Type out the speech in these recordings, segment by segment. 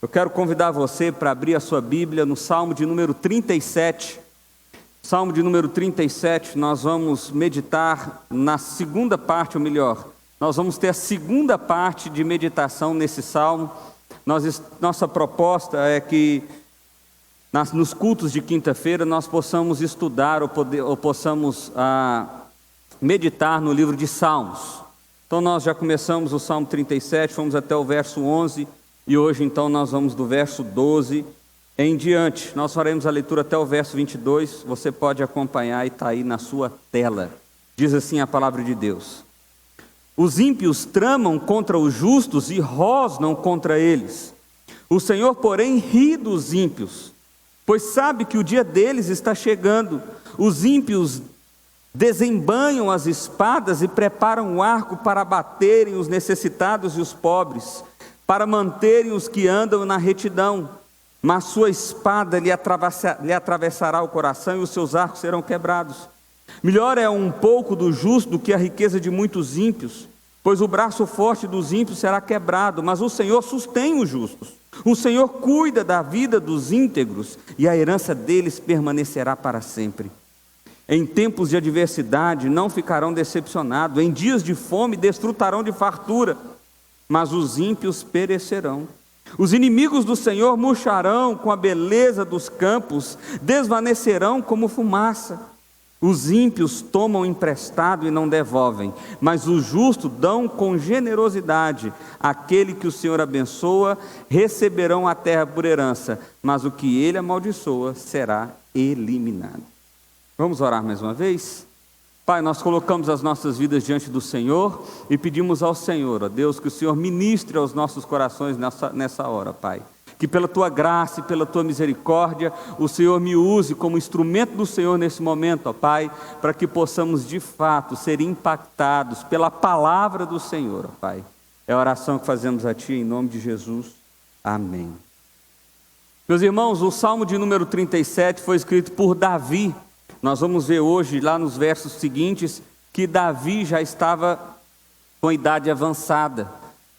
Eu quero convidar você para abrir a sua Bíblia no Salmo de número 37. Salmo de número 37, nós vamos meditar na segunda parte, ou melhor, nós vamos ter a segunda parte de meditação nesse Salmo. Nossa proposta é que nos cultos de quinta-feira nós possamos estudar ou possamos meditar no livro de Salmos. Então nós já começamos o Salmo 37, fomos até o verso 11 e hoje então nós vamos do verso 12 em diante. Nós faremos a leitura até o verso 22, você pode acompanhar e está aí na sua tela. Diz assim a palavra de Deus: os ímpios tramam contra os justos e rosnam contra eles. O Senhor, porém, ri dos ímpios, pois sabe que o dia deles está chegando. Os ímpios desembanham as espadas e preparam o arco para abaterem os necessitados e os pobres, para manterem os que andam na retidão. Mas sua espada lhe atravessará o coração e os seus arcos serão quebrados. Melhor é um pouco do justo do que a riqueza de muitos ímpios, pois o braço forte dos ímpios será quebrado, mas o Senhor sustém os justos. O Senhor cuida da vida dos íntegros e a herança deles permanecerá para sempre. Em tempos de adversidade não ficarão decepcionados, em dias de fome desfrutarão de fartura, mas os ímpios perecerão. Os inimigos do Senhor murcharão com a beleza dos campos, desvanecerão como fumaça. Os ímpios tomam emprestado e não devolvem, mas os justos dão com generosidade. Aquele que o Senhor abençoa, receberão a terra por herança, mas o que ele amaldiçoa será eliminado. Vamos orar mais uma vez? Pai, nós colocamos as nossas vidas diante do Senhor e pedimos ao Senhor, ó Deus, que o Senhor ministre aos nossos corações nessa hora, Pai. Que pela Tua graça e pela Tua misericórdia, o Senhor me use como instrumento do Senhor nesse momento, ó Pai, para que possamos de fato ser impactados pela palavra do Senhor, ó Pai. É a oração que fazemos a Ti em nome de Jesus. Amém. Meus irmãos, o Salmo de número 37 foi escrito por Davi. Nós vamos ver hoje, lá nos versos seguintes, que Davi já estava com idade avançada.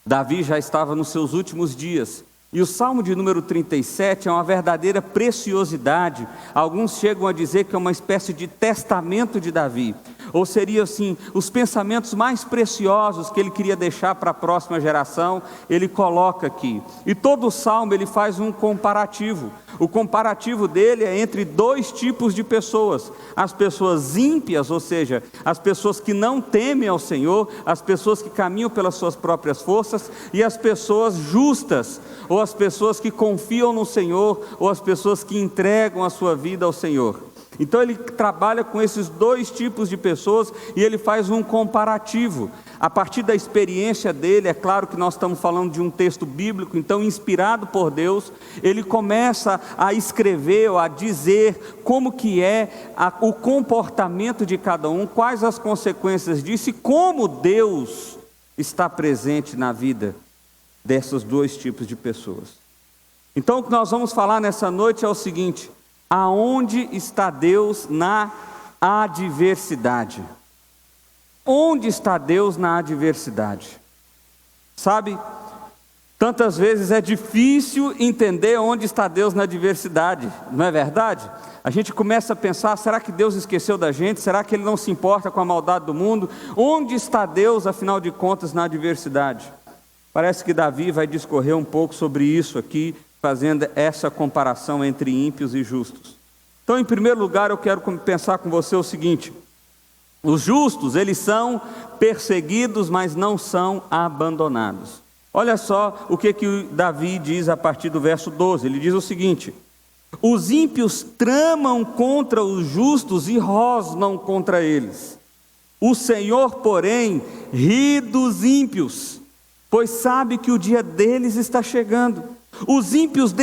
Davi já estava nos seus últimos dias. E o Salmo de número 37 é uma verdadeira preciosidade. Alguns chegam a dizer que é uma espécie de testamento de Davi. Ou seria assim, os pensamentos mais preciosos que ele queria deixar para a próxima geração, ele coloca aqui. E todo o Salmo ele faz um comparativo. O comparativo dele é entre dois tipos de pessoas: as pessoas ímpias, ou seja, as pessoas que não temem ao Senhor, as pessoas que caminham pelas suas próprias forças, e as pessoas justas, ou as pessoas que confiam no Senhor, ou as pessoas que entregam a sua vida ao Senhor. Então ele trabalha com esses dois tipos de pessoas e ele faz um comparativo. A partir da experiência dele, é claro que nós estamos falando de um texto bíblico, então inspirado por Deus, ele começa a escrever ou a dizer como que é o comportamento de cada um, quais as consequências disso e como Deus está presente na vida desses dois tipos de pessoas. Então o que nós vamos falar nessa noite é o seguinte: aonde está Deus na adversidade? Onde está Deus na adversidade? Sabe, tantas vezes é difícil entender onde está Deus na adversidade, não é verdade? A gente começa a pensar, será que Deus esqueceu da gente? Será que Ele não se importa com a maldade do mundo? Onde está Deus, afinal de contas, na adversidade? Parece que Davi vai discorrer um pouco sobre isso aqui, fazendo essa comparação entre ímpios e justos. Então, em primeiro lugar, eu quero pensar com você o seguinte: os justos, eles são perseguidos, mas não são abandonados. Olha só o que Davi diz a partir do verso 12, ele diz o seguinte: os ímpios tramam contra os justos e rosnam contra eles. O Senhor, porém, ri dos ímpios, pois sabe que o dia deles está chegando. Os ímpios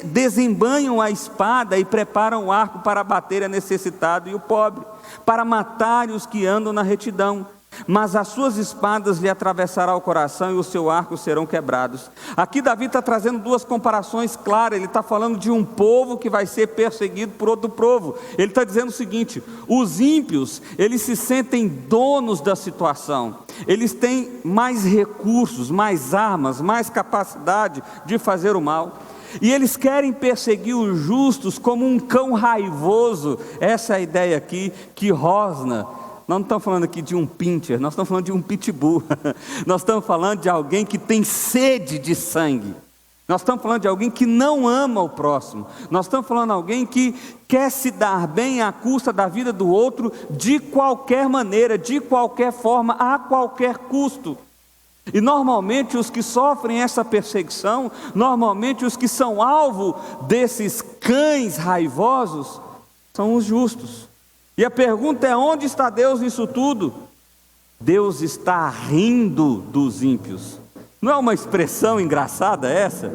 desembanham a espada e preparam o arco para abater a necessitado e o pobre, para matarem os que andam na retidão. mas as suas espadas lhe atravessará o coração e o seu arco serão quebrados. Aqui Davi está trazendo duas comparações claras. Ele está falando de um povo que vai ser perseguido por outro povo. Ele está dizendo o seguinte: os ímpios, eles se sentem donos da situação, eles têm mais recursos, mais armas, mais capacidade de fazer o mal, e eles querem perseguir os justos como um cão raivoso. Essa é a ideia aqui que rosna. Nós não estamos falando aqui de um pincher, nós estamos falando de um pitbull. Nós estamos falando de alguém que tem sede de sangue. Nós estamos falando de alguém que não ama o próximo. Nós estamos falando de alguém que quer se dar bem à custa da vida do outro, de qualquer maneira, de qualquer forma, a qualquer custo. E normalmente os que sofrem essa perseguição, normalmente os que são alvo desses cães raivosos, são os justos. E a pergunta é: onde está Deus nisso tudo? Deus está rindo dos ímpios. Não é uma expressão engraçada essa?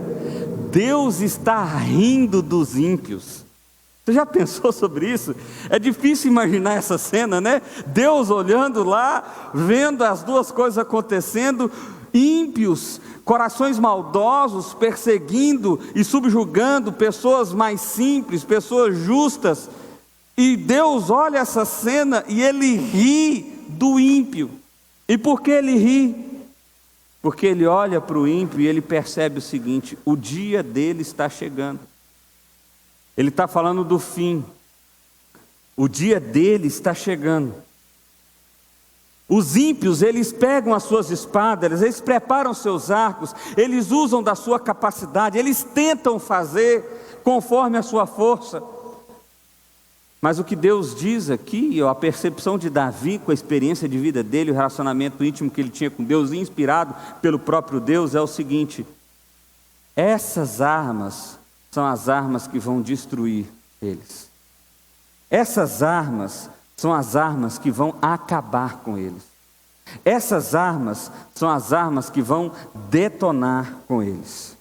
Deus está rindo dos ímpios. Você já pensou sobre isso? É difícil imaginar essa cena, né? Deus olhando lá, vendo as duas coisas acontecendo, ímpios, corações maldosos, perseguindo e subjugando pessoas mais simples, pessoas justas. E Deus olha essa cena e Ele ri do ímpio. E por que Ele ri? Porque Ele olha para o ímpio e Ele percebe o seguinte: o dia dele está chegando. Ele está falando do fim. O dia dele está chegando. Os ímpios, eles pegam as suas espadas, eles preparam seus arcos, eles usam da sua capacidade, eles tentam fazer conforme a sua força. Mas o que Deus diz aqui, a percepção de Davi com a experiência de vida dele, o relacionamento íntimo que ele tinha com Deus, inspirado pelo próprio Deus, é o seguinte: essas armas são as armas que vão destruir eles. Essas armas são as armas que vão acabar com eles. Essas armas são as armas que vão detonar com eles.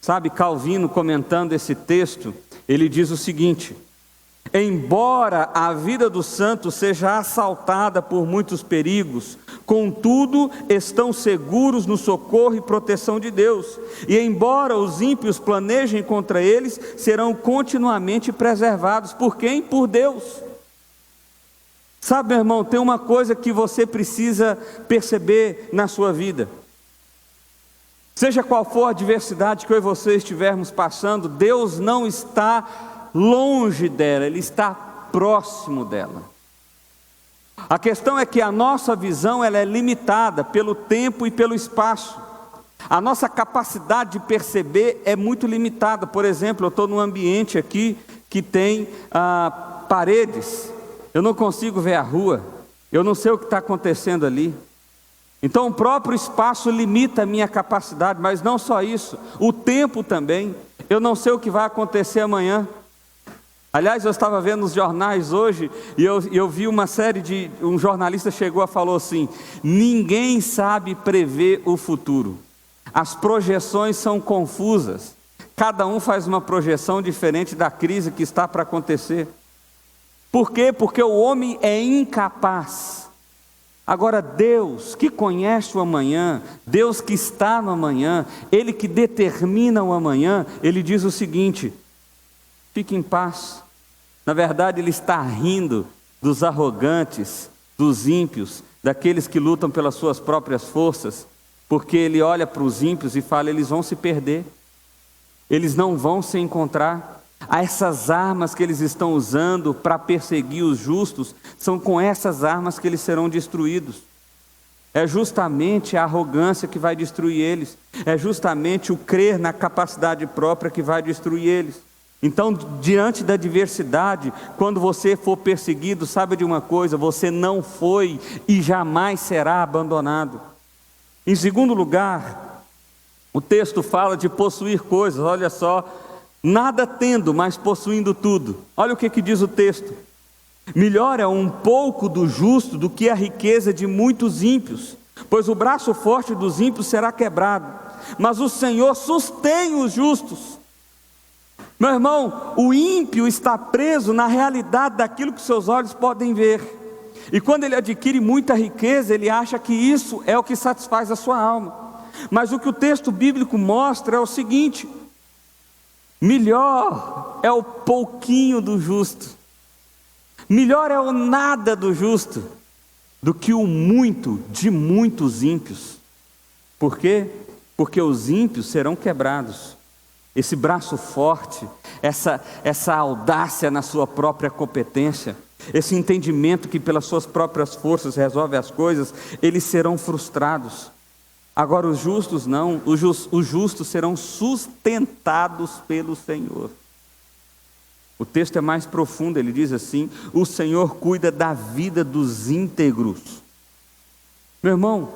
Sabe, Calvino, comentando esse texto, ele diz o seguinte: embora a vida dos santos seja assaltada por muitos perigos, contudo estão seguros no socorro e proteção de Deus. E embora os ímpios planejem contra eles, serão continuamente preservados. Por quem? Por Deus. Sabe, meu irmão, tem uma coisa que você precisa perceber na sua vida. Seja qual for a adversidade que eu e você estivermos passando, Deus não está longe dela, Ele está próximo dela. A questão é que a nossa visão ela é limitada pelo tempo e pelo espaço. A nossa capacidade de perceber é muito limitada. Por exemplo, eu estou num ambiente aqui que tem paredes. Eu não consigo ver a rua. Eu não sei o que está acontecendo ali. Então o próprio espaço limita a minha capacidade, mas não só isso, o tempo também. Eu não sei o que vai acontecer amanhã. Aliás, eu estava vendo nos jornais hoje e eu vi uma série de... Um jornalista chegou e falou assim: ninguém sabe prever o futuro. As projeções são confusas. Cada um faz uma projeção diferente da crise que está para acontecer. Por quê? Porque o homem é incapaz. Agora Deus que conhece o amanhã, Deus que está no amanhã, Ele que determina o amanhã, Ele diz o seguinte: fique em paz. Na verdade, Ele está rindo dos arrogantes, dos ímpios, daqueles que lutam pelas suas próprias forças, porque Ele olha para os ímpios e fala: eles vão se perder, eles não vão se encontrar. Essas armas que eles estão usando para perseguir os justos, são com essas armas que eles serão destruídos. É justamente a arrogância que vai destruir eles, é justamente o crer na capacidade própria que vai destruir eles. Então, diante da adversidade, quando você for perseguido, saiba de uma coisa: você não foi e jamais será abandonado. Em segundo lugar, o texto fala de possuir coisas. Olha só: nada tendo, mas possuindo tudo. Olha o que diz o texto: melhor é um pouco do justo do que a riqueza de muitos ímpios, pois o braço forte dos ímpios será quebrado, mas o Senhor sustém os justos. Meu irmão, o ímpio está preso na realidade daquilo que seus olhos podem ver. E quando ele adquire muita riqueza, ele acha que isso é o que satisfaz a sua alma. Mas o que o texto bíblico mostra é o seguinte: melhor é o pouquinho do justo, melhor é o nada do justo, do que o muito de muitos ímpios. Por quê? Porque os ímpios serão quebrados. Esse braço forte, essa audácia na sua própria competência, esse entendimento que pelas suas próprias forças resolve as coisas, eles serão frustrados. Agora os justos não, os justos serão sustentados pelo Senhor. O texto é mais profundo, ele diz assim: o Senhor cuida da vida dos íntegros. Meu irmão,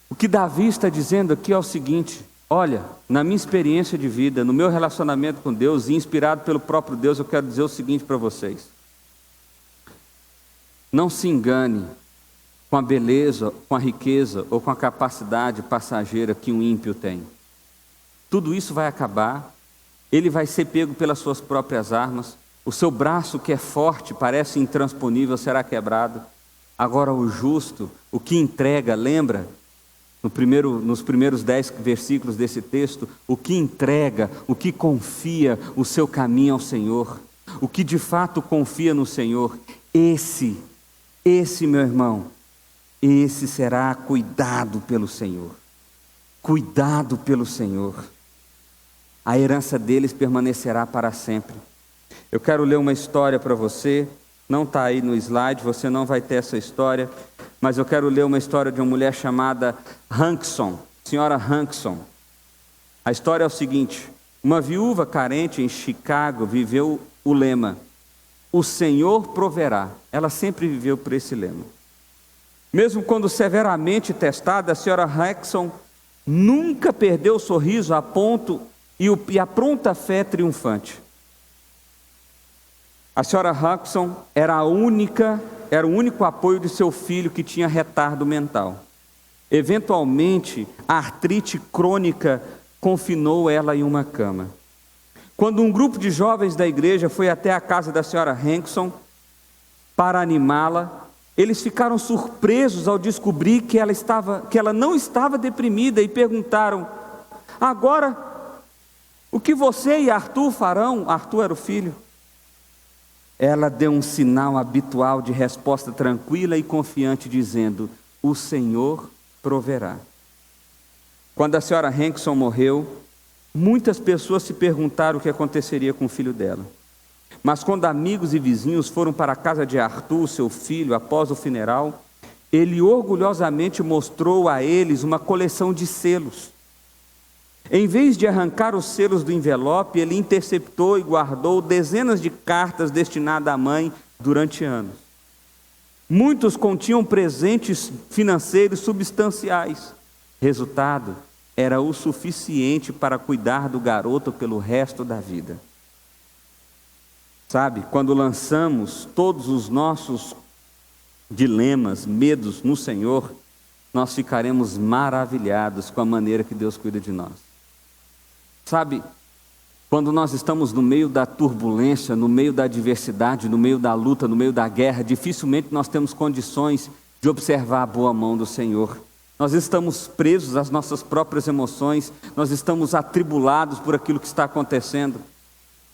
o que Davi está dizendo aqui é o seguinte: olha, na minha experiência de vida, no meu relacionamento com Deus, e inspirado pelo próprio Deus, eu quero dizer o seguinte para vocês: não se engane com a beleza, com a riqueza ou com a capacidade passageira que um ímpio tem. Tudo isso vai acabar, ele vai ser pego pelas suas próprias armas, o seu braço que é forte, parece intransponível, será quebrado. Agora o justo, o que entrega, lembra? Nos primeiros 10 versículos desse texto, o que entrega, o que confia o seu caminho ao Senhor, o que de fato confia no Senhor, esse meu irmão, esse será cuidado pelo Senhor, cuidado pelo Senhor. A herança deles permanecerá para sempre. Eu quero ler uma história para você, não está aí no slide, você não vai ter essa história, mas eu quero ler uma história de uma mulher chamada Hankson, senhora Hankson. A história é o seguinte: uma viúva carente em Chicago viveu o lema: o Senhor proverá. Ela sempre viveu por esse lema. Mesmo quando severamente testada, a senhora Hankson nunca perdeu o sorriso a ponto e a pronta fé triunfante. A senhora Hankson era o único apoio de seu filho que tinha retardo mental. Eventualmente, a artrite crônica confinou ela em uma cama. Quando um grupo de jovens da igreja foi até a casa da senhora Hankson para animá-la, eles ficaram surpresos ao descobrir que ela não estava deprimida e perguntaram: agora, o que você e Arthur farão? Arthur era o filho. Ela deu um sinal habitual de resposta tranquila e confiante, dizendo: o Senhor proverá. Quando a senhora Hankson morreu, muitas pessoas se perguntaram o que aconteceria com o filho dela. Mas quando amigos e vizinhos foram para a casa de Arthur, seu filho, após o funeral, ele orgulhosamente mostrou a eles uma coleção de selos. Em vez de arrancar os selos do envelope, ele interceptou e guardou dezenas de cartas destinadas à mãe durante anos. Muitos continham presentes financeiros substanciais. Resultado, era o suficiente para cuidar do garoto pelo resto da vida. Sabe, quando lançamos todos os nossos dilemas, medos no Senhor, nós ficaremos maravilhados com a maneira que Deus cuida de nós. Sabe, quando nós estamos no meio da turbulência, no meio da adversidade, no meio da luta, no meio da guerra, dificilmente nós temos condições de observar a boa mão do Senhor. Nós estamos presos às nossas próprias emoções, nós estamos atribulados por aquilo que está acontecendo.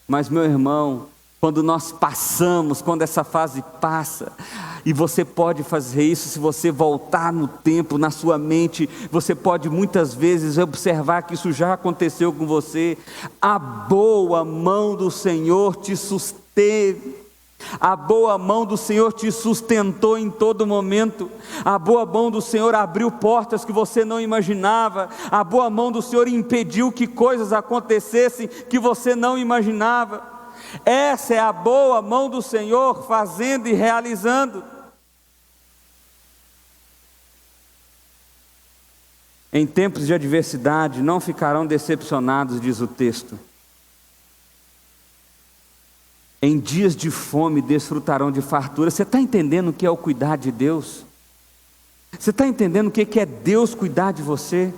Mas, meu irmão, quando nós passamos, quando essa fase passa, e você pode fazer isso se você voltar no tempo, na sua mente, você pode muitas vezes observar que isso já aconteceu com você. A boa mão do Senhor te susteve, a boa mão do Senhor te sustentou em todo momento, a boa mão do Senhor abriu portas que você não imaginava, a boa mão do Senhor impediu que coisas acontecessem que você não imaginava. Essa é a boa mão do Senhor fazendo e realizando. Em tempos de adversidade não ficarão decepcionados, diz o texto. Em dias de fome desfrutarão de fartura. Você está entendendo o que é o cuidar de Deus? Você está entendendo o que é Deus cuidar de você?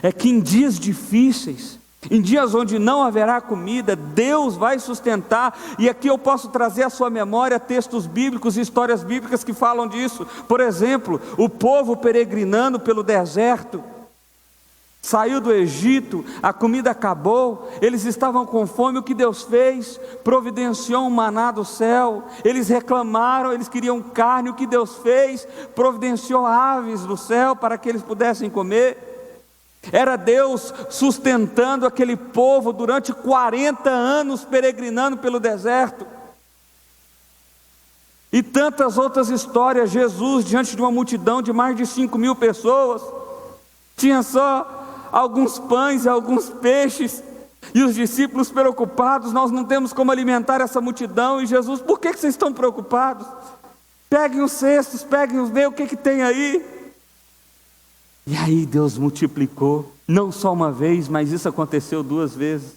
É que em dias difíceis, Em dias onde não haverá comida, Deus vai sustentar. E aqui eu posso trazer à sua memória textos bíblicos e histórias bíblicas que falam disso. Por exemplo, o povo peregrinando pelo deserto, saiu do Egito, a comida acabou, eles estavam com fome. O que Deus fez? Providenciou um maná do céu. Eles reclamaram, eles queriam carne. O que Deus fez? Providenciou aves do céu para que eles pudessem comer. Era Deus sustentando aquele povo durante 40 anos peregrinando pelo deserto. E tantas outras histórias. Jesus, diante de uma multidão de mais de 5.000 pessoas, tinha só alguns pães e alguns peixes, e os discípulos preocupados: nós não temos como alimentar essa multidão. E Jesus: por que vocês estão preocupados? Peguem os cestos, vê o que tem aí. E aí Deus multiplicou, não só uma vez, mas isso aconteceu 2 vezes.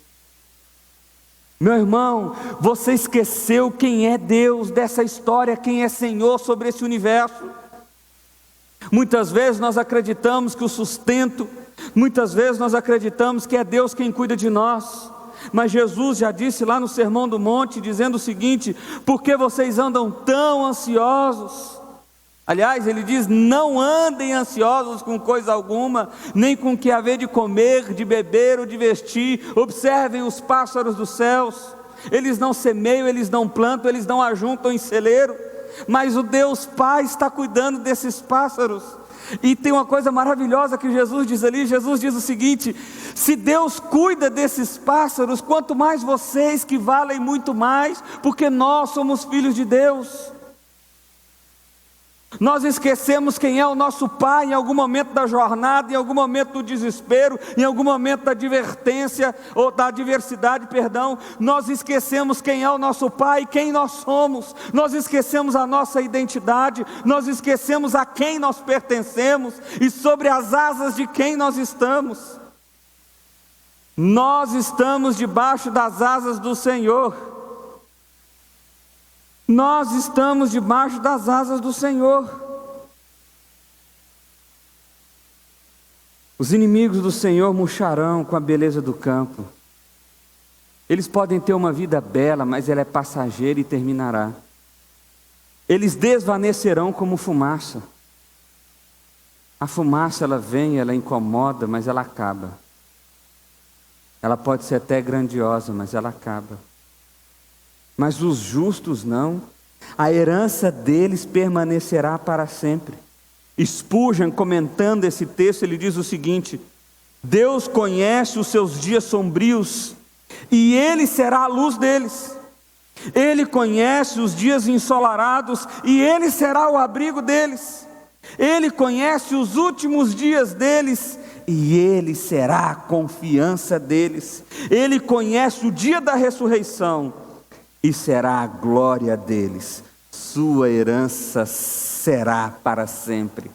Meu irmão, você esqueceu quem é Deus dessa história, quem é Senhor sobre esse universo. Muitas vezes nós acreditamos que o sustento, muitas vezes nós acreditamos que é Deus quem cuida de nós. Mas Jesus já disse lá no Sermão do Monte, dizendo o seguinte: por que vocês andam tão ansiosos? Aliás, ele diz: não andem ansiosos com coisa alguma, nem com o que haver de comer, de beber ou de vestir. Observem os pássaros dos céus, eles não semeiam, eles não plantam, eles não ajuntam em celeiro, mas o Deus Pai está cuidando desses pássaros. E tem uma coisa maravilhosa que Jesus diz ali. Jesus diz o seguinte: se Deus cuida desses pássaros, quanto mais vocês, que valem muito mais, porque nós somos filhos de Deus. Nós esquecemos quem é o nosso Pai em algum momento da jornada, em algum momento do desespero, em algum momento da advertência, ou da adversidade, perdão. Nós esquecemos quem é o nosso Pai, quem nós somos. Nós esquecemos a nossa identidade, nós esquecemos a quem nós pertencemos e sobre as asas de quem nós estamos. Nós estamos debaixo das asas do Senhor. Nós estamos debaixo das asas do Senhor. Os inimigos do Senhor murcharão com a beleza do campo. Eles podem ter uma vida bela, mas ela é passageira e terminará. Eles desvanecerão como fumaça. A fumaça, ela vem, ela incomoda, mas ela acaba. Ela pode ser até grandiosa, mas ela acaba. Mas os justos não, a herança deles permanecerá para sempre. Spurgeon, comentando esse texto, ele diz o seguinte: Deus conhece os seus dias sombrios, e Ele será a luz deles. Ele conhece os dias ensolarados, e Ele será o abrigo deles. Ele conhece os últimos dias deles, e Ele será a confiança deles. Ele conhece o dia da ressurreição, e será a glória deles. Sua herança será para sempre.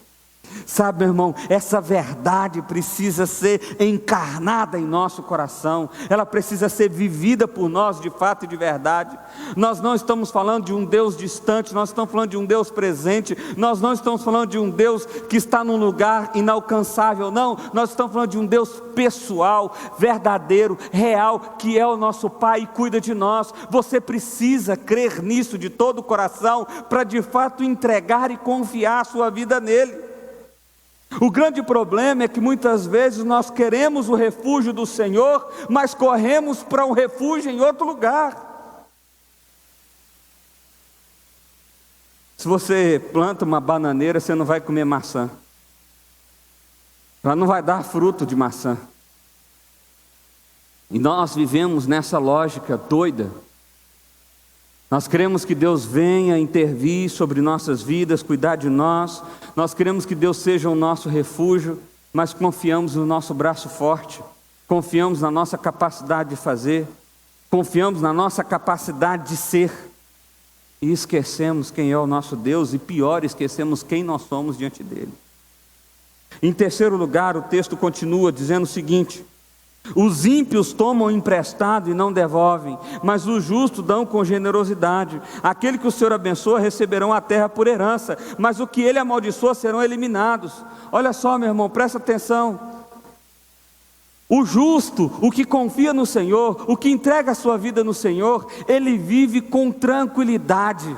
Sabe, meu irmão, essa verdade precisa ser encarnada em nosso coração. Ela precisa ser vivida por nós de fato e de verdade. Nós não estamos falando de um Deus distante, nós estamos falando de um Deus presente. Nós não estamos falando de um Deus que está num lugar inalcançável, não. Nós estamos falando de um Deus pessoal, verdadeiro, real, que é o nosso Pai e cuida de nós. Você precisa crer nisso de todo o coração para de fato entregar e confiar a sua vida nele. O grande problema é que muitas vezes nós queremos o refúgio do Senhor, mas corremos para um refúgio em outro lugar. Se você planta uma bananeira, você não vai comer maçã. Ela não vai dar fruto de maçã. E nós vivemos nessa lógica doida. Nós queremos que Deus venha intervir sobre nossas vidas, cuidar de nós. Nós queremos que Deus seja o nosso refúgio, mas confiamos no nosso braço forte, confiamos na nossa capacidade de fazer, confiamos na nossa capacidade de ser, e esquecemos quem é o nosso Deus, e pior, esquecemos quem nós somos diante dele. Em terceiro lugar, o texto continua dizendo o seguinte: os ímpios tomam emprestado e não devolvem, mas os justos dão com generosidade. Aquele que o Senhor abençoa receberão a terra por herança, mas o que ele amaldiçoa serão eliminados. Olha só, meu irmão, presta atenção. O justo, o que confia no Senhor, o que entrega a sua vida no Senhor, ele vive com tranquilidade.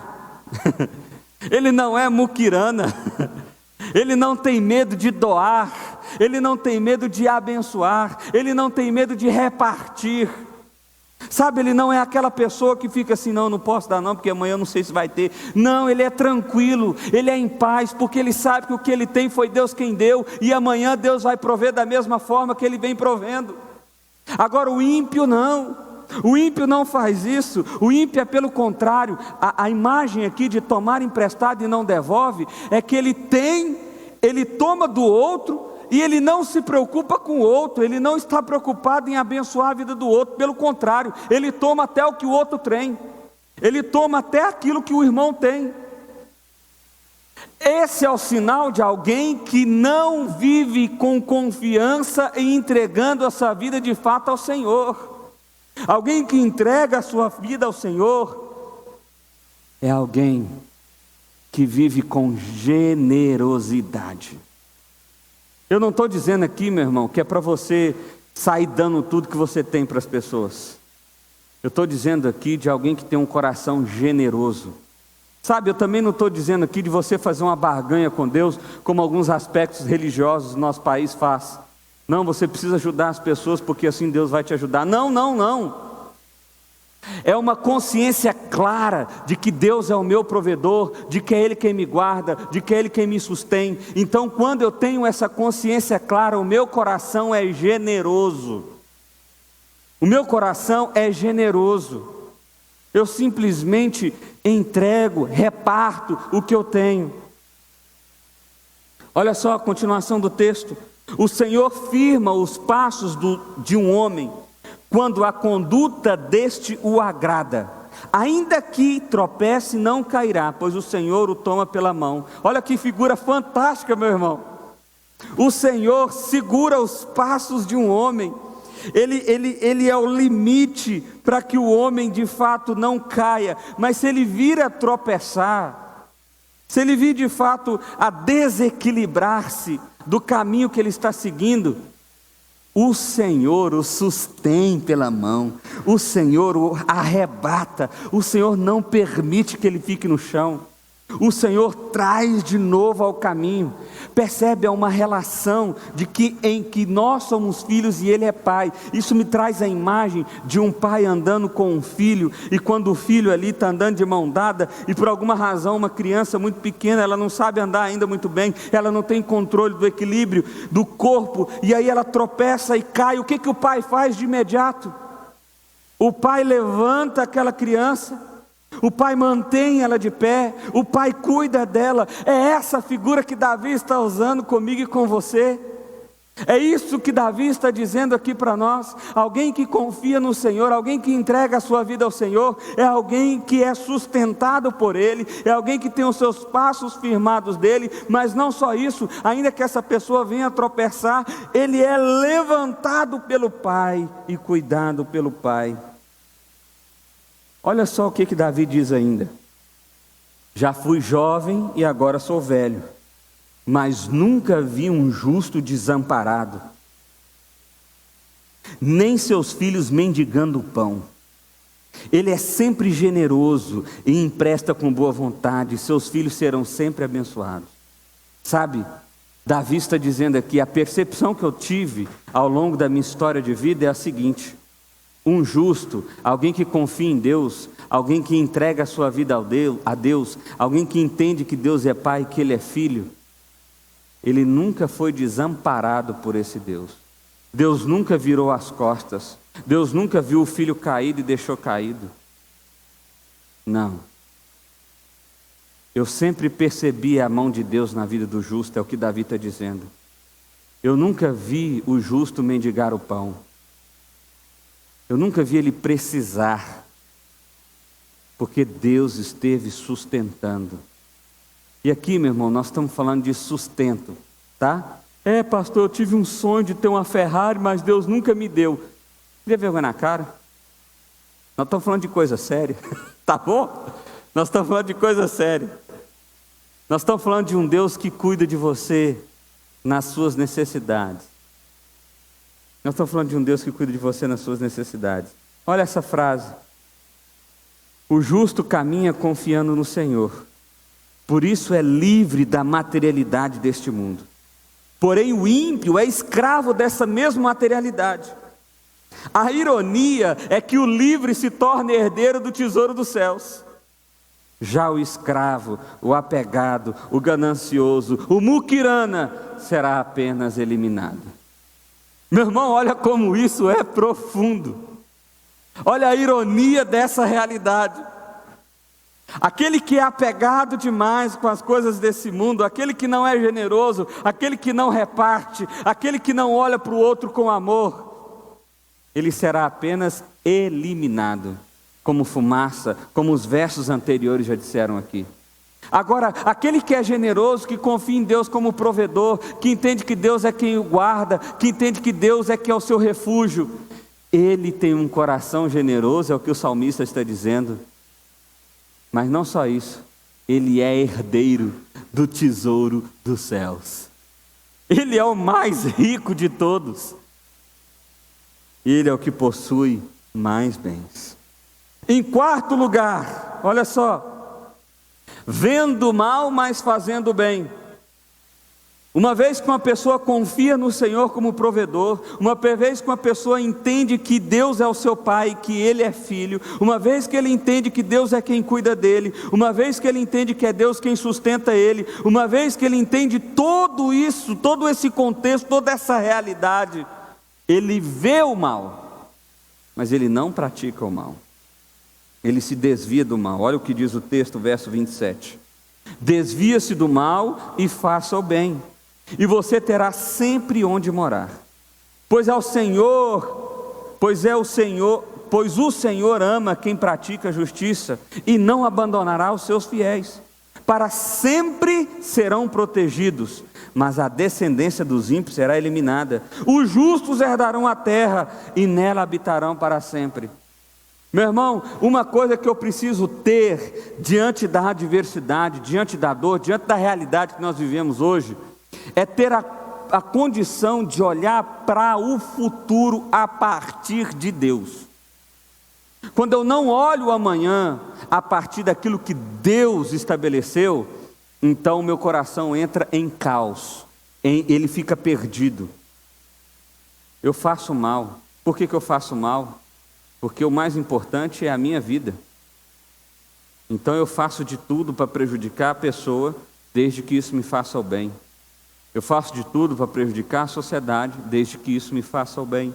Ele não é muquirana, ele não tem medo de doar, ele não tem medo de abençoar, ele não tem medo de repartir. Sabe, ele não é aquela pessoa que fica assim, não posso dar não, porque amanhã eu não sei se vai ter. Não, ele é tranquilo, ele é em paz, porque ele sabe que o que ele tem foi Deus quem deu, e amanhã Deus vai prover da mesma forma que ele vem provendo. Agora o ímpio não, o ímpio não faz isso. O ímpio é pelo contrário. A imagem aqui de tomar emprestado e não devolve, é que ele tem, ele toma do outro, e ele não se preocupa com o outro, ele não está preocupado em abençoar a vida do outro, pelo contrário, ele toma até o que o outro tem, ele toma até aquilo que o irmão tem. Esse é o sinal de alguém que não vive com confiança e entregando a sua vida de fato ao Senhor. Alguém que entrega a sua vida ao Senhor é alguém que vive com generosidade. Eu não estou dizendo aqui, meu irmão, que é para você sair dando tudo que você tem para as pessoas. Eu estou dizendo aqui de alguém que tem um coração generoso. Sabe, eu também não estou dizendo aqui de você fazer uma barganha com Deus, como alguns aspectos religiosos do nosso país fazem. Não, você precisa ajudar as pessoas porque assim Deus vai te ajudar. Não. É uma consciência clara de que Deus é o meu provedor, de que é Ele quem me guarda, de que é Ele quem me sustém. Então, quando eu tenho essa consciência clara, o meu coração é generoso. O meu coração é generoso. Eu simplesmente entrego, reparto o que eu tenho. Olha só a continuação do texto. O Senhor firma os passos de um homem, quando a conduta deste o agrada. Ainda que tropece, não cairá, pois o Senhor o toma pela mão. Olha que figura fantástica, meu irmão. O Senhor segura os passos de um homem. Ele é o limite para que o homem de fato não caia. Mas se ele vir a tropeçar, se ele vir de fato a desequilibrar-se do caminho que ele está seguindo, o Senhor o sustém pela mão, o Senhor o arrebata, o Senhor não permite que ele fique no chão, o Senhor traz de novo ao caminho. Percebe, é uma relação em que nós somos filhos e Ele é pai. Isso me traz a imagem de um pai andando com um filho, e quando o filho ali está andando de mão dada, e por alguma razão uma criança muito pequena, ela não sabe andar ainda muito bem, ela não tem controle do equilíbrio do corpo, e aí ela tropeça e cai. O que o pai faz de imediato? O pai levanta aquela criança, o pai mantém ela de pé, o pai cuida dela. É essa figura que Davi está usando comigo e com você. É isso que Davi está dizendo aqui para nós. Alguém que confia no Senhor, alguém que entrega a sua vida ao Senhor, é alguém que é sustentado por Ele, é alguém que tem os seus passos firmados dele. Mas não só isso, ainda que essa pessoa venha a tropeçar, ele é levantado pelo Pai e cuidado pelo Pai. Olha só o que Davi diz ainda: já fui jovem e agora sou velho, mas nunca vi um justo desamparado, nem seus filhos mendigando o pão. Ele é sempre generoso e empresta com boa vontade, seus filhos serão sempre abençoados. Sabe, Davi está dizendo aqui, a percepção que eu tive ao longo da minha história de vida é a seguinte: um justo, alguém que confia em Deus, alguém que entrega a sua vida a Deus, alguém que entende que Deus é pai, que Ele é filho, ele nunca foi desamparado por esse Deus. Deus nunca virou as costas, Deus nunca viu o filho caído e deixou caído. Não. Eu sempre percebi a mão de Deus na vida do justo, é o que Davi está dizendo. Eu nunca vi o justo mendigar o pão. Eu nunca vi ele precisar, porque Deus esteve sustentando. E aqui, meu irmão, nós estamos falando de sustento, tá? Pastor, eu tive um sonho de ter uma Ferrari, mas Deus nunca me deu. Dê vergonha na cara. Nós estamos falando de coisa séria, tá bom? Nós estamos falando de coisa séria. Nós estamos falando de um Deus que cuida de você nas suas necessidades. Nós estamos falando de um Deus que cuida de você nas suas necessidades. Olha essa frase: o justo caminha confiando no Senhor, por isso é livre da materialidade deste mundo. Porém o ímpio é escravo dessa mesma materialidade. A ironia é que o livre se torna herdeiro do tesouro dos céus. Já o escravo, o apegado, o ganancioso, o muquirana, será apenas eliminado. Meu irmão, olha como isso é profundo. Olha a ironia dessa realidade. Aquele que é apegado demais com as coisas desse mundo, aquele que não é generoso, aquele que não reparte, aquele que não olha para o outro com amor, ele será apenas eliminado, como fumaça, como os versos anteriores já disseram aqui. Agora, aquele que é generoso, que confia em Deus como provedor, que entende que Deus é quem o guarda, que entende que Deus é quem é o seu refúgio, ele tem um coração generoso, é o que o salmista está dizendo. Mas não só isso, ele é herdeiro do tesouro dos céus. Ele é o mais rico de todos. Ele é o que possui mais bens. Em quarto lugar, olha só, vendo o mal, mas fazendo o bem. Uma vez que uma pessoa confia no Senhor como provedor, uma vez que uma pessoa entende que Deus é o seu pai, que ele é filho, uma vez que ele entende que Deus é quem cuida dele, uma vez que ele entende que é Deus quem sustenta ele, uma vez que ele entende tudo isso, todo esse contexto, toda essa realidade, ele vê o mal, mas ele não pratica o mal. Ele se desvia do mal. Olha o que diz o texto, verso 27. Desvia-se do mal e faça o bem, e você terá sempre onde morar. Pois o Senhor ama quem pratica a justiça e não abandonará os seus fiéis. Para sempre serão protegidos, mas a descendência dos ímpios será eliminada. Os justos herdarão a terra e nela habitarão para sempre. Meu irmão, uma coisa que eu preciso ter diante da adversidade, diante da dor, diante da realidade que nós vivemos hoje, é ter a condição de olhar para o futuro a partir de Deus. Quando eu não olho o amanhã a partir daquilo que Deus estabeleceu, então o meu coração entra em caos, ele fica perdido. Eu faço mal. Por que eu faço mal? Porque o mais importante é a minha vida. Então eu faço de tudo para prejudicar a pessoa, desde que isso me faça o bem. Eu faço de tudo para prejudicar a sociedade, desde que isso me faça o bem.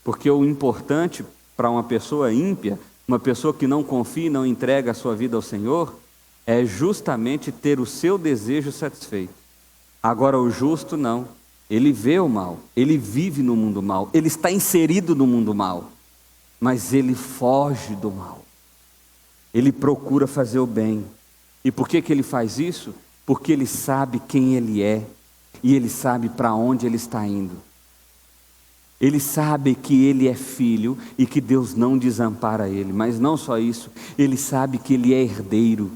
Porque o importante para uma pessoa ímpia, uma pessoa que não confia e não entrega a sua vida ao Senhor, é justamente ter o seu desejo satisfeito. Agora o justo não. Ele vê o mal, ele vive no mundo mal, ele está inserido no mundo mal, mas ele foge do mal, ele procura fazer o bem. E por que ele faz isso? Porque ele sabe quem ele é, e ele sabe para onde ele está indo. Ele sabe que ele é filho e que Deus não desampara ele, mas não só isso, ele sabe que ele é herdeiro,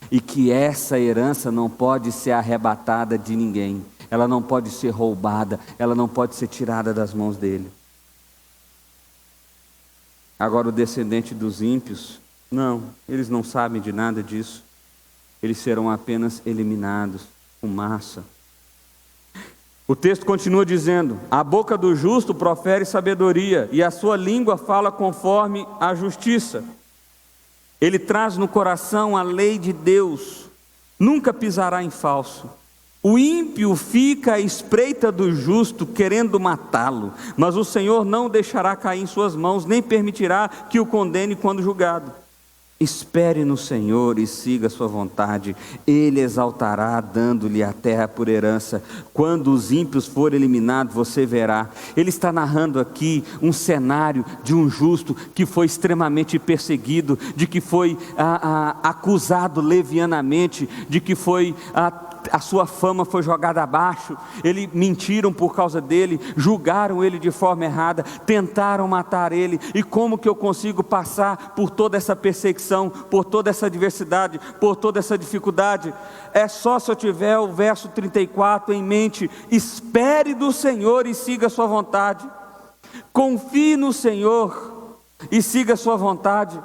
e que essa herança não pode ser arrebatada de ninguém. Ela não pode ser roubada, ela não pode ser tirada das mãos dele. Agora o descendente dos ímpios, não, eles não sabem de nada disso. Eles serão apenas eliminados, fumaça. O texto continua dizendo: a boca do justo profere sabedoria, e a sua língua fala conforme a justiça. Ele traz no coração a lei de Deus, nunca pisará em falso. O ímpio fica à espreita do justo, querendo matá-lo, mas o Senhor não o deixará cair em suas mãos, nem permitirá que o condene quando julgado. Espere no Senhor e siga a sua vontade, Ele exaltará, dando-lhe a terra por herança. Quando os ímpios forem eliminados, você verá. Ele está narrando aqui um cenário de um justo que foi extremamente perseguido, de que foi acusado levianamente, de que foi a sua fama foi jogada abaixo, mentiram por causa dele, julgaram ele de forma errada, tentaram matar ele. E como que eu consigo passar por toda essa perseguição, por toda essa adversidade, por toda essa dificuldade? É só se eu tiver o verso 34 em mente: espere do Senhor e siga a sua vontade. Confie no Senhor e siga a sua vontade.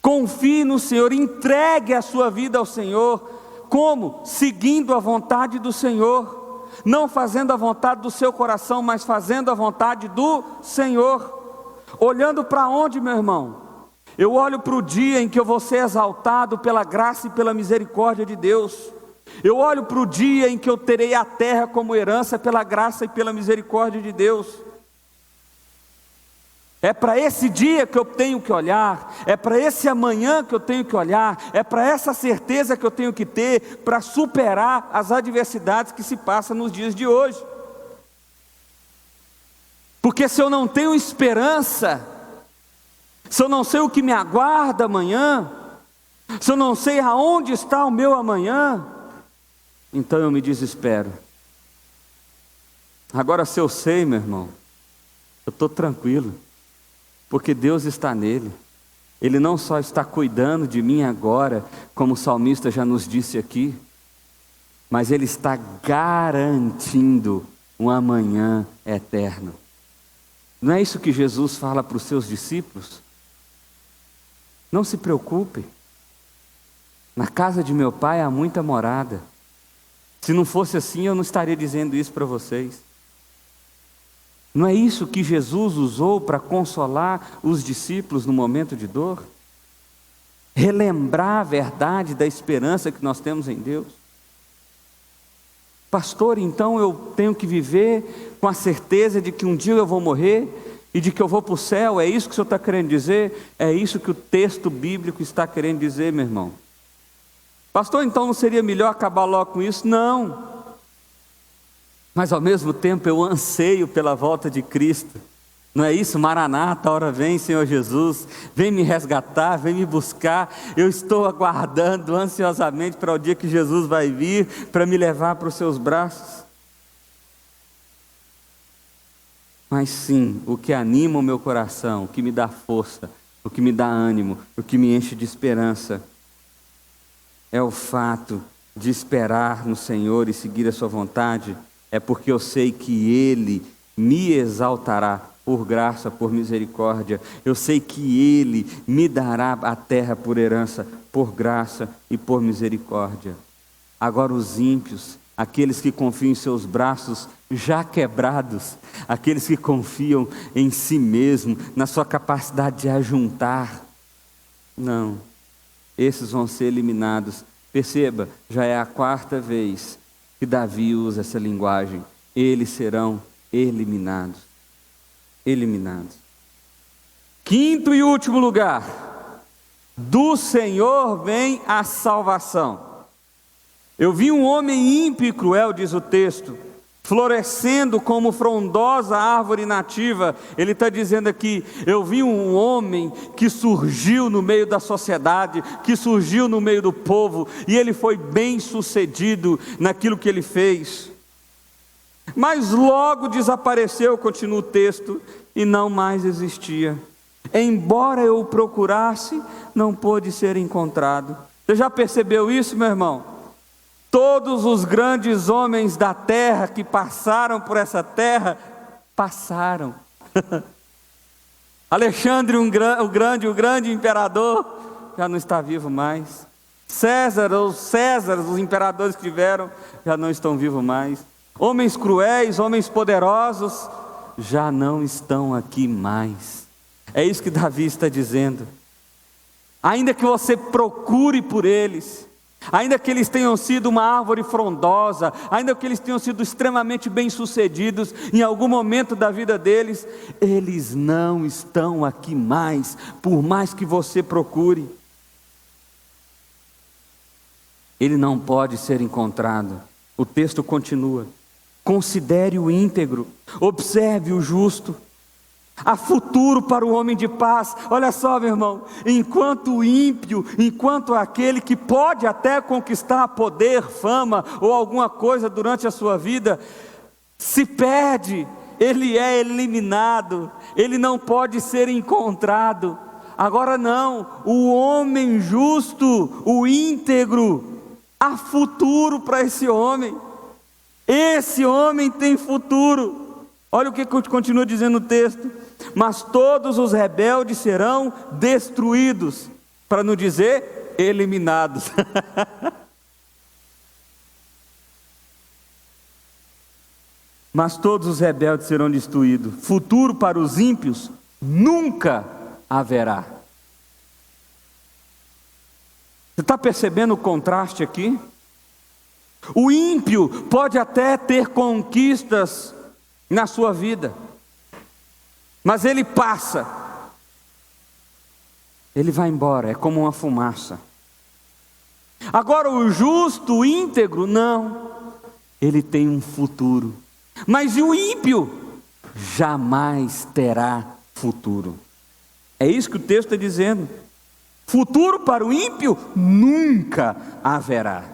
Confie no Senhor, entregue a sua vida ao Senhor. Como? Seguindo a vontade do Senhor, não fazendo a vontade do seu coração, mas fazendo a vontade do Senhor. Olhando para onde, meu irmão? Eu olho para o dia em que eu vou ser exaltado pela graça e pela misericórdia de Deus. Eu olho para o dia em que eu terei a terra como herança pela graça e pela misericórdia de Deus. É para esse dia que eu tenho que olhar, é para esse amanhã que eu tenho que olhar, é para essa certeza que eu tenho que ter para superar as adversidades que se passam nos dias de hoje. Porque se eu não tenho esperança, se eu não sei o que me aguarda amanhã, se eu não sei aonde está o meu amanhã, então eu me desespero. Agora, se eu sei, meu irmão, eu estou tranquilo. Porque Deus está nele. Ele não só está cuidando de mim agora, como o salmista já nos disse aqui, mas Ele está garantindo um amanhã eterno. Não é isso que Jesus fala para os seus discípulos? Não se preocupe. Na casa de meu Pai há muita morada. Se não fosse assim, eu não estaria dizendo isso para vocês. Não é isso que Jesus usou para consolar os discípulos no momento de dor? Relembrar a verdade da esperança que nós temos em Deus. Pastor, então eu tenho que viver com a certeza de que um dia eu vou morrer e de que eu vou para o céu? É isso que o Senhor está querendo dizer? É isso que o texto bíblico está querendo dizer, meu irmão. Pastor, então não seria melhor acabar logo com isso? Não. Mas ao mesmo tempo eu anseio pela volta de Cristo. Não é isso? Maranata, hora vem, Senhor Jesus, vem me resgatar, vem me buscar. Eu estou aguardando ansiosamente para o dia que Jesus vai vir, para me levar para os seus braços. Mas sim, o que anima o meu coração, o que me dá força, o que me dá ânimo, o que me enche de esperança, é o fato de esperar no Senhor e seguir a sua vontade. É porque eu sei que Ele me exaltará por graça, por misericórdia. Eu sei que Ele me dará a terra por herança, por graça e por misericórdia. Agora os ímpios, aqueles que confiam em seus braços já quebrados, aqueles que confiam em si mesmo, na sua capacidade de ajuntar, não, esses vão ser eliminados. Perceba, já é a 4ª vez que Davi usa essa linguagem. Eles serão eliminados. Eliminados. 5º e último lugar. Do Senhor vem a salvação. Eu vi um homem ímpio e cruel, diz o texto, florescendo como frondosa árvore nativa. Ele está dizendo aqui: eu vi um homem que surgiu no meio da sociedade, que surgiu no meio do povo, e ele foi bem sucedido naquilo que ele fez. Mas logo desapareceu, continua o texto, e não mais existia. Embora eu o procurasse, não pôde ser encontrado. Você já percebeu isso, meu irmão? Todos os grandes homens da terra que passaram por essa terra, passaram. Alexandre o grande imperador, já não está vivo mais. os imperadores que tiveram, já não estão vivos mais. Homens cruéis, homens poderosos, já não estão aqui mais. É isso que Davi está dizendo. Ainda que você procure por eles, ainda que eles tenham sido uma árvore frondosa, ainda que eles tenham sido extremamente bem-sucedidos em algum momento da vida deles, eles não estão aqui mais, por mais que você procure. Ele não pode ser encontrado. O texto continua: considere o íntegro, observe o justo. há futuro para o homem de paz. Olha só, meu irmão, enquanto o ímpio, enquanto aquele que pode até conquistar poder, fama ou alguma coisa durante a sua vida, se perde, ele é eliminado, ele não pode ser encontrado. Agora não, o homem justo, o íntegro, há futuro para esse homem tem futuro. Olha o que continua dizendo o texto: mas todos os rebeldes serão destruídos, para não dizer eliminados. Mas todos os rebeldes serão destruídos. Futuro para os ímpios nunca haverá. Você está percebendo o contraste aqui? O ímpio pode até ter conquistas na sua vida, mas ele passa, ele vai embora, é como uma fumaça. Agora o justo, o íntegro, não, ele tem um futuro. Mas e o ímpio? Jamais terá futuro. É isso que o texto está dizendo. Futuro para o ímpio nunca haverá.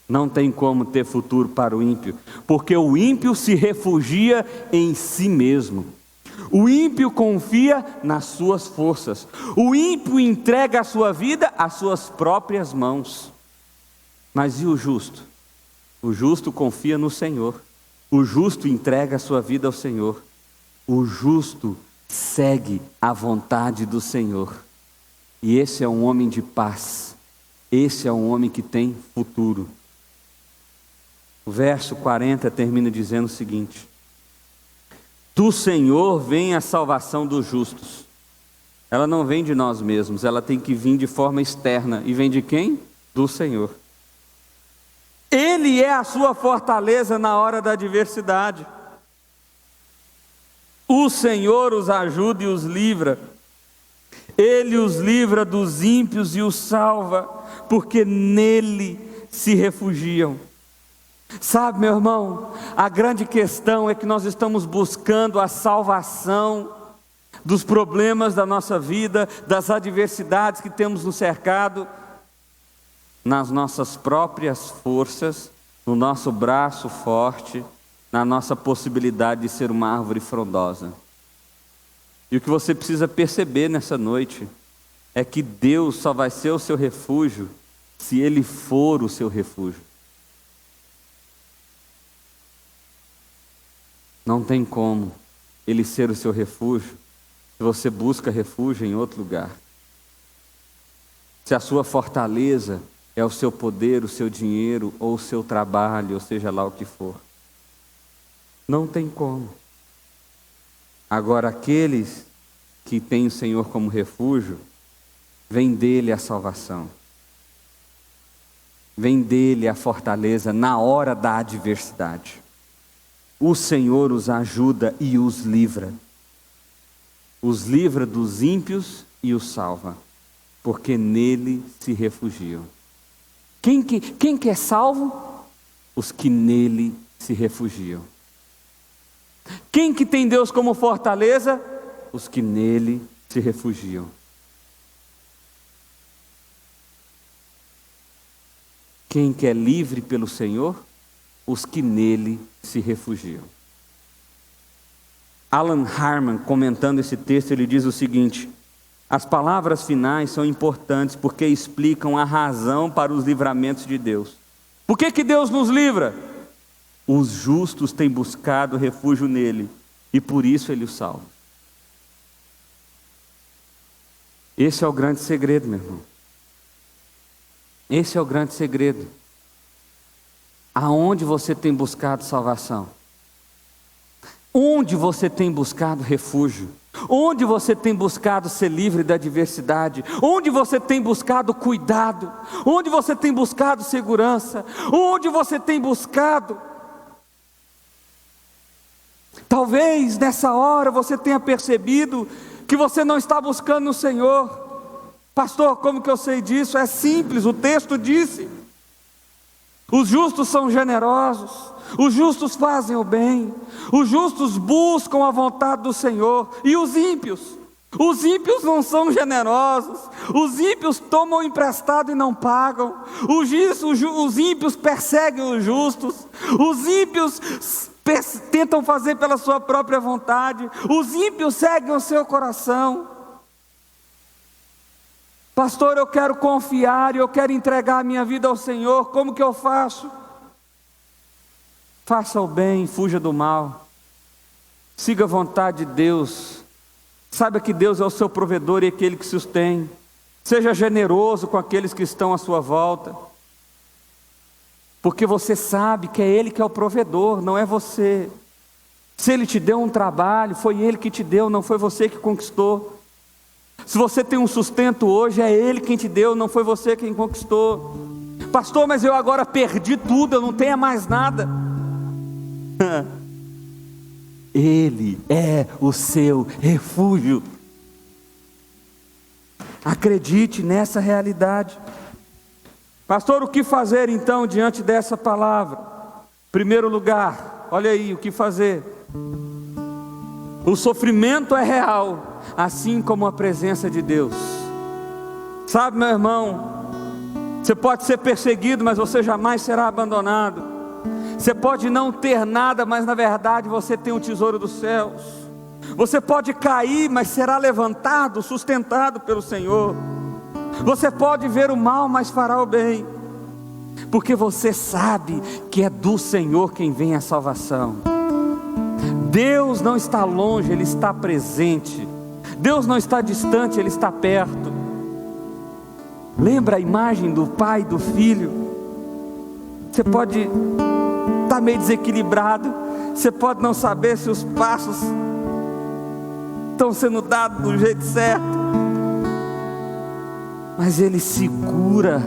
Não tem como ter futuro para o ímpio, porque o ímpio se refugia em si mesmo. O ímpio confia nas suas forças. O ímpio entrega a sua vida às suas próprias mãos. Mas e o justo? O justo confia no Senhor. O justo entrega a sua vida ao Senhor. O justo segue a vontade do Senhor. E esse é um homem de paz. Esse é um homem que tem futuro. O verso 40 termina dizendo o seguinte: do Senhor vem a salvação dos justos. Ela não vem de nós mesmos, ela tem que vir de forma externa. E vem de quem? Do Senhor. Ele é a sua fortaleza na hora da adversidade. O Senhor os ajuda e os livra. Ele os livra dos ímpios e os salva, porque nele se refugiam. Sabe, meu irmão, a grande questão é que nós estamos buscando a salvação dos problemas da nossa vida, das adversidades que temos nos cercado, nas nossas próprias forças, no nosso braço forte, na nossa possibilidade de ser uma árvore frondosa. E o que você precisa perceber nessa noite é que Deus só vai ser o seu refúgio se Ele for o seu refúgio. Não tem como Ele ser o seu refúgio se você busca refúgio em outro lugar. Se a sua fortaleza é o seu poder, o seu dinheiro, ou o seu trabalho, ou seja lá o que for. Não tem como. Agora, aqueles que têm o Senhor como refúgio, vem dele a salvação. Vem dele a fortaleza na hora da adversidade. O Senhor os ajuda e os livra. Os livra dos ímpios e os salva, porque nele se refugiam. Quem que é salvo? Os que nele se refugiam. Quem que tem Deus como fortaleza? Os que nele se refugiam. Quem que é livre pelo Senhor? Os que nele se refugiam. Alan Harmon, comentando esse texto, ele diz o seguinte: as palavras finais são importantes porque explicam a razão para os livramentos de Deus. Por que Deus nos livra? Os justos têm buscado refúgio nele e por isso ele os salva. Esse é o grande segredo, meu irmão. Esse é o grande segredo. Aonde você tem buscado salvação? Onde você tem buscado refúgio? Onde você tem buscado ser livre da adversidade? Onde você tem buscado cuidado? Onde você tem buscado segurança? Onde você tem buscado? Talvez nessa hora você tenha percebido que você não está buscando no Senhor. Pastor, como que eu sei disso? É simples, o texto disse. Os justos são generosos, os justos fazem o bem, os justos buscam a vontade do Senhor. E os ímpios? Os ímpios não são generosos, os ímpios tomam emprestado e não pagam, os ímpios perseguem os justos, os ímpios tentam fazer pela sua própria vontade, os ímpios seguem o seu coração. Pastor, eu quero confiar e eu quero entregar a minha vida ao Senhor, como que eu faço? Faça o bem, fuja do mal, siga a vontade de Deus. Saiba que Deus é o seu provedor e aquele que sustém. Seja generoso com aqueles que estão à sua volta, porque você sabe que é Ele que é o provedor, não é você. Se Ele te deu um trabalho, foi Ele que te deu, não foi você que conquistou. Se você tem um sustento hoje, é Ele quem te deu, não foi você quem conquistou. Pastor, mas eu agora perdi tudo, eu não tenho mais nada. Ele é o seu refúgio. Acredite nessa realidade. Pastor, o que fazer então diante dessa palavra? Primeiro lugar, olha aí o que fazer. O sofrimento é real, assim como a presença de Deus. Sabe, meu irmão, você pode ser perseguido, mas você jamais será abandonado. Você pode não ter nada, mas na verdade você tem o tesouro dos céus. Você pode cair, mas será levantado, sustentado pelo Senhor. Você pode ver o mal, mas fará o bem, porque você sabe que é do Senhor quem vem a salvação. Deus não está longe, Ele está presente. Deus não está distante, Ele está perto. Lembra a imagem do pai e do filho? Você pode estar meio desequilibrado, você pode não saber se os passos estão sendo dados do jeito certo, mas Ele segura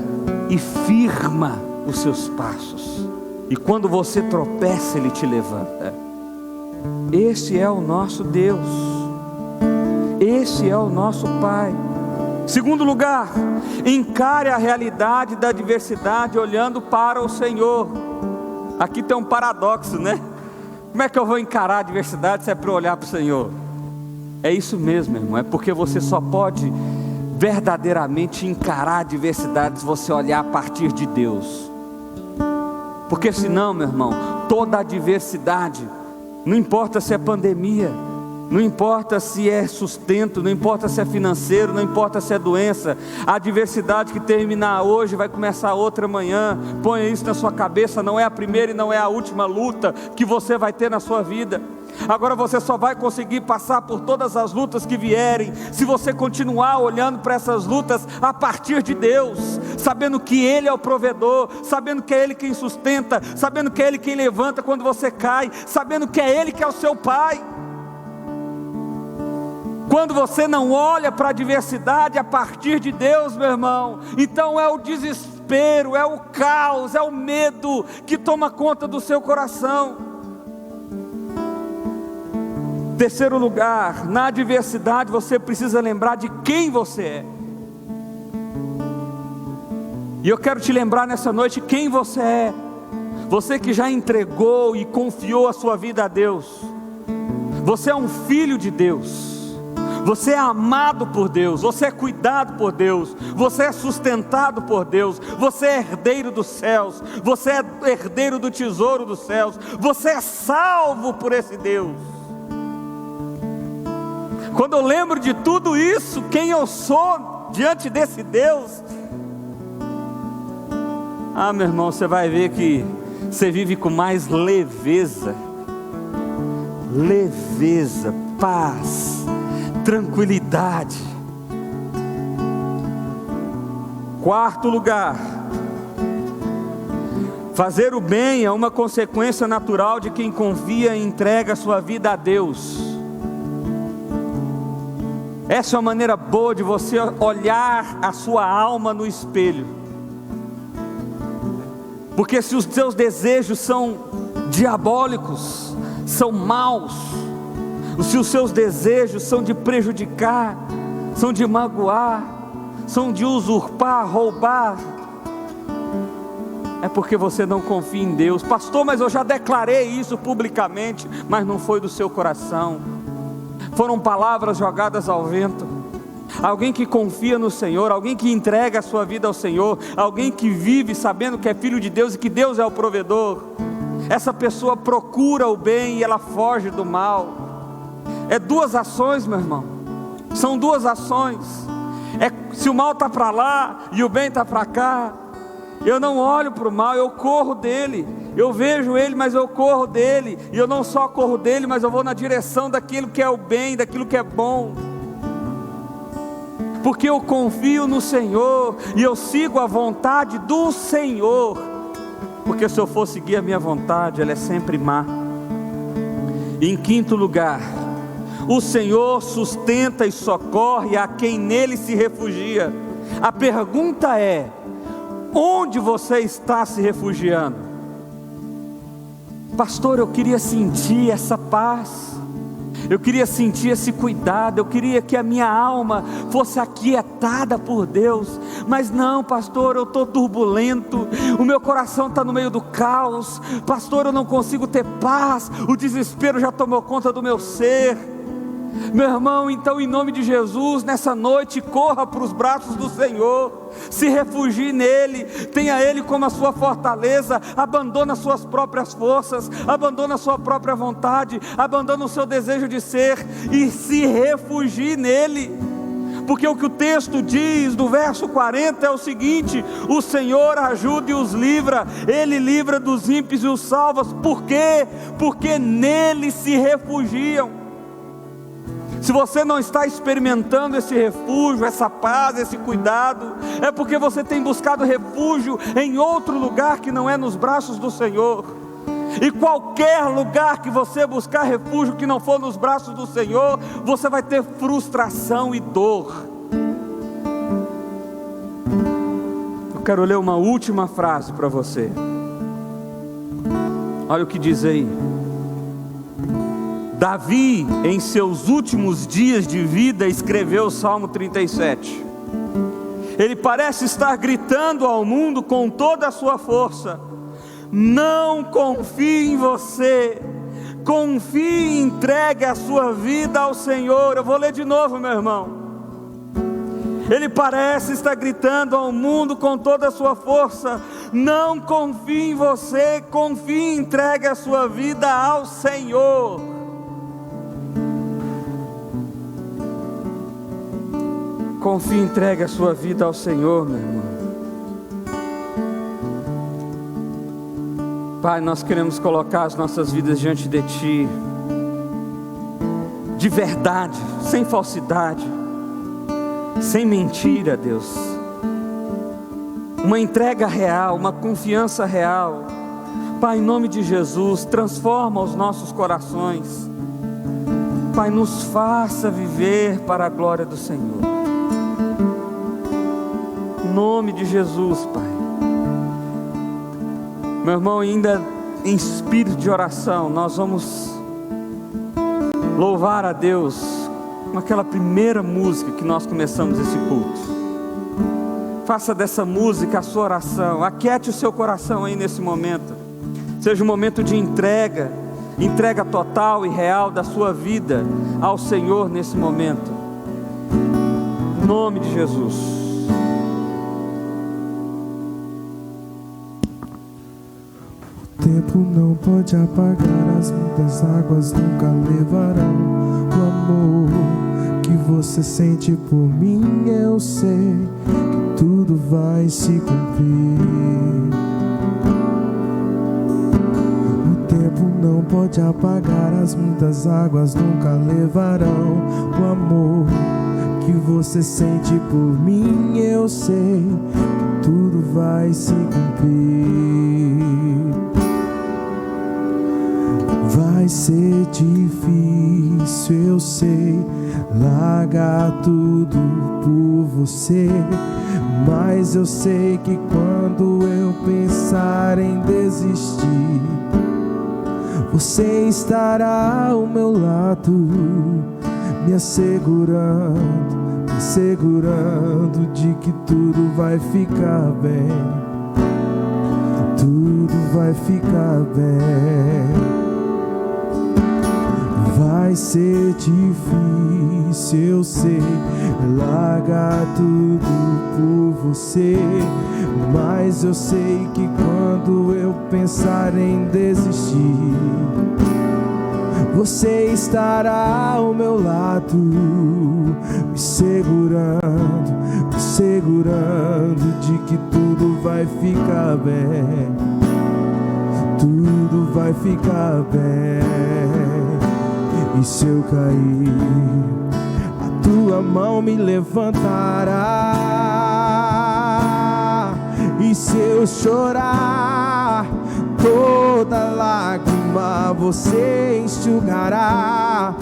e firma os seus passos, e quando você tropeça, Ele te levanta. Esse é o nosso Deus, esse é o nosso Pai. Segundo lugar, encare a realidade da adversidade olhando para o Senhor. Aqui tem um paradoxo, né? Como é que eu vou encarar a adversidade se é para olhar para o Senhor? É isso mesmo, irmão, é porque você só pode verdadeiramente encarar a adversidade se você olhar a partir de Deus. Porque senão, meu irmão, toda adversidade, não importa se é pandemia, não importa se é sustento, não importa se é financeiro, não importa se é doença, a adversidade que terminar hoje vai começar outra amanhã. Ponha isso na sua cabeça, não é a primeira e não é a última luta que você vai ter na sua vida. Agora você só vai conseguir passar por todas as lutas que vierem, se você continuar olhando para essas lutas a partir de Deus, sabendo que Ele é o provedor, sabendo que é Ele quem sustenta, sabendo que é Ele quem levanta quando você cai, sabendo que é Ele que é o seu Pai. Quando você não olha para a adversidade a partir de Deus, meu irmão, então é o desespero, é o caos, é o medo que toma conta do seu coração. Terceiro lugar, na adversidade você precisa lembrar de quem você é. E eu quero te lembrar nessa noite quem você é. Você que já entregou e confiou a sua vida a Deus. Você é um filho de Deus. Você é amado por Deus, você é cuidado por Deus, você é sustentado por Deus, você é herdeiro dos céus, você é herdeiro do tesouro dos céus, você é salvo por esse Deus. Quando eu lembro de tudo isso, quem eu sou diante desse Deus, meu irmão, você vai ver que você vive com mais leveza, paz, tranquilidade. Quarto lugar, fazer o bem é uma consequência natural de quem confia e entrega a sua vida a Deus. Essa é uma maneira boa de você olhar a sua alma no espelho, porque se os seus desejos são diabólicos, são maus, se os seus desejos são de prejudicar, são de magoar, são de usurpar, roubar, é porque você não confia em Deus. Pastor, mas eu já declarei isso publicamente, mas não foi do seu coração. Foram palavras jogadas ao vento. Alguém que confia no Senhor, alguém que entrega a sua vida ao Senhor, alguém que vive sabendo que é filho de Deus e que Deus é o provedor, essa pessoa procura o bem e ela foge do mal. É duas ações, meu irmão, são duas ações. Se o mal está para lá e o bem está para cá, eu não olho para o mal, eu corro dele. Eu vejo ele, mas eu corro dele. E eu não só corro dele, mas eu vou na direção daquilo que é o bem, daquilo que é bom. Porque eu confio no Senhor e eu sigo a vontade do Senhor. Porque se eu for seguir a minha vontade, ela é sempre má. Em quinto lugar, o Senhor sustenta e socorre a quem nele se refugia. A pergunta é: onde você está se refugiando? Pastor, eu queria sentir essa paz, eu queria sentir esse cuidado, eu queria que a minha alma fosse aquietada por Deus, mas não, pastor, eu estou turbulento, o meu coração está no meio do caos, pastor, eu não consigo ter paz, o desespero já tomou conta do meu ser. Meu irmão, então em nome de Jesus, nessa noite, corra para os braços do Senhor, se refugie nele, tenha ele como a sua fortaleza, abandona suas próprias forças, abandona a sua própria vontade, abandona o seu desejo de ser e se refugie nele. Porque o que o texto diz do verso 40 é o seguinte: o Senhor ajuda e os livra, Ele livra dos ímpios e os salva. Por quê? Porque nele se refugiam. Se você não está experimentando esse refúgio, essa paz, esse cuidado, é porque você tem buscado refúgio em outro lugar que não é nos braços do Senhor. E qualquer lugar que você buscar refúgio que não for nos braços do Senhor, você vai ter frustração e dor. Eu quero ler uma última frase para você. Olha o que diz aí. Davi, em seus últimos dias de vida, escreveu o Salmo 37. Ele parece estar gritando ao mundo com toda a sua força: não confie em você, confie e entregue a sua vida ao Senhor. Eu vou ler de novo, meu irmão. Ele parece estar gritando ao mundo com toda a sua força: não confie em você, confie e entregue a sua vida ao Senhor. Confie e entregue a sua vida ao Senhor, meu irmão. Pai, nós queremos colocar as nossas vidas diante de Ti, de verdade, sem falsidade, sem mentira, Deus. Uma entrega real, uma confiança real. Pai, em nome de Jesus, transforma os nossos corações. Pai, nos faça viver para a glória do Senhor. Em nome de Jesus, Pai. Meu irmão, ainda em espírito de oração, nós vamos louvar a Deus com aquela primeira música que nós começamos esse culto. Faça dessa música a sua oração, aquiete o seu coração aí nesse momento. Seja um momento de entrega total e real da sua vida ao Senhor nesse momento. Em nome de Jesus. O tempo não pode apagar, as muitas águas nunca levarão o amor que você sente por mim. Eu sei que tudo vai se cumprir. O tempo não pode apagar, as muitas águas nunca levarão o amor que você sente por mim. Eu sei que tudo vai se cumprir. Vai ser difícil, eu sei, largar tudo por você, mas eu sei que quando eu pensar em desistir, você estará ao meu lado, me assegurando de que tudo vai ficar bem. vai ficar bem. Vai ser difícil, eu sei, largar tudo por você, mas eu sei que quando eu pensar em desistir, você estará ao meu lado, me segurando de que tudo vai ficar bem, tudo vai ficar bem. E se eu cair, a tua mão me levantará. E se eu chorar, toda lágrima você enxugará.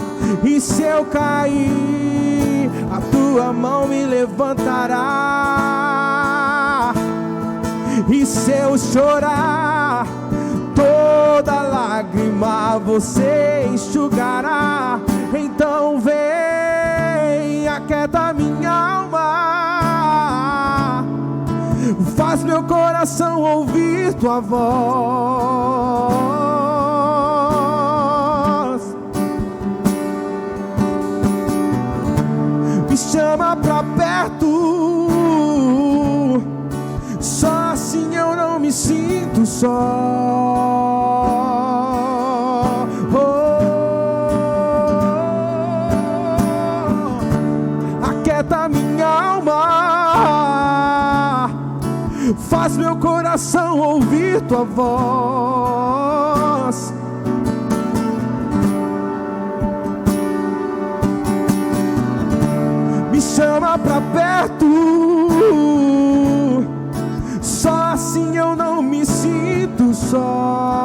E se eu cair, a tua mão me levantará. E se eu chorar, toda lágrima você enxugará. Então vem, aquieta minha alma, faz meu coração ouvir tua voz. Me chama pra perto, só assim eu não me sinto só. Aquieta minha alma, faz meu coração ouvir tua voz. Me chama pra perto, só assim eu não me sinto só.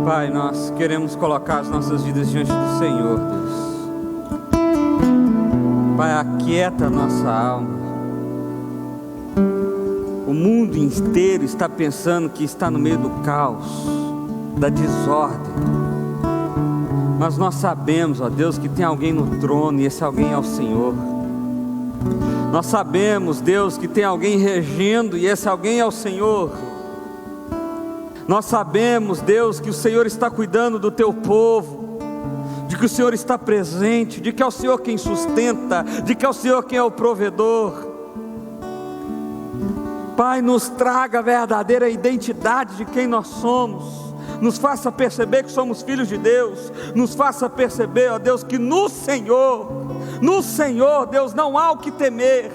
Pai, nós queremos colocar as nossas vidas diante do Senhor, Deus. Pai, aquieta a nossa alma. O mundo inteiro está pensando que está no meio do caos, da desordem. Mas nós sabemos, ó Deus, que tem alguém no trono e esse alguém é o Senhor. Nós sabemos, Deus, que tem alguém regendo e esse alguém é o Senhor. Nós sabemos, Deus, que o Senhor está cuidando do teu povo, de que o Senhor está presente, de que é o Senhor quem sustenta, de que é o Senhor quem é o provedor. Pai, nos traga a verdadeira identidade de quem nós somos, nos faça perceber que somos filhos de Deus, nos faça perceber, ó Deus, que no Senhor, Deus, não há o que temer.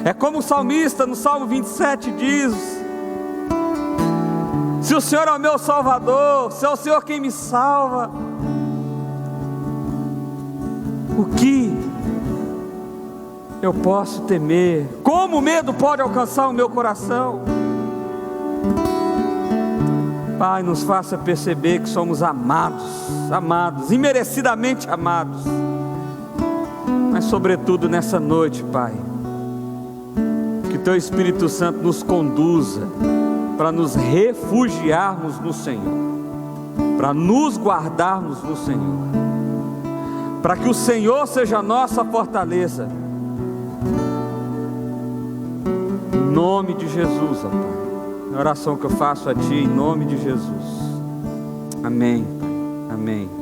É como o salmista no Salmo 27 diz: se o Senhor é o meu Salvador, se é o Senhor quem me salva, o que eu posso temer? Como o medo pode alcançar o meu coração? Pai, nos faça perceber que somos amados, imerecidamente amados. Mas sobretudo nessa noite, Pai, que Teu Espírito Santo nos conduza para nos refugiarmos no Senhor, para nos guardarmos no Senhor, para que o Senhor seja a nossa fortaleza. Em nome de Jesus, ó Pai, a oração que eu faço a Ti, em nome de Jesus. Amém, Pai. Amém.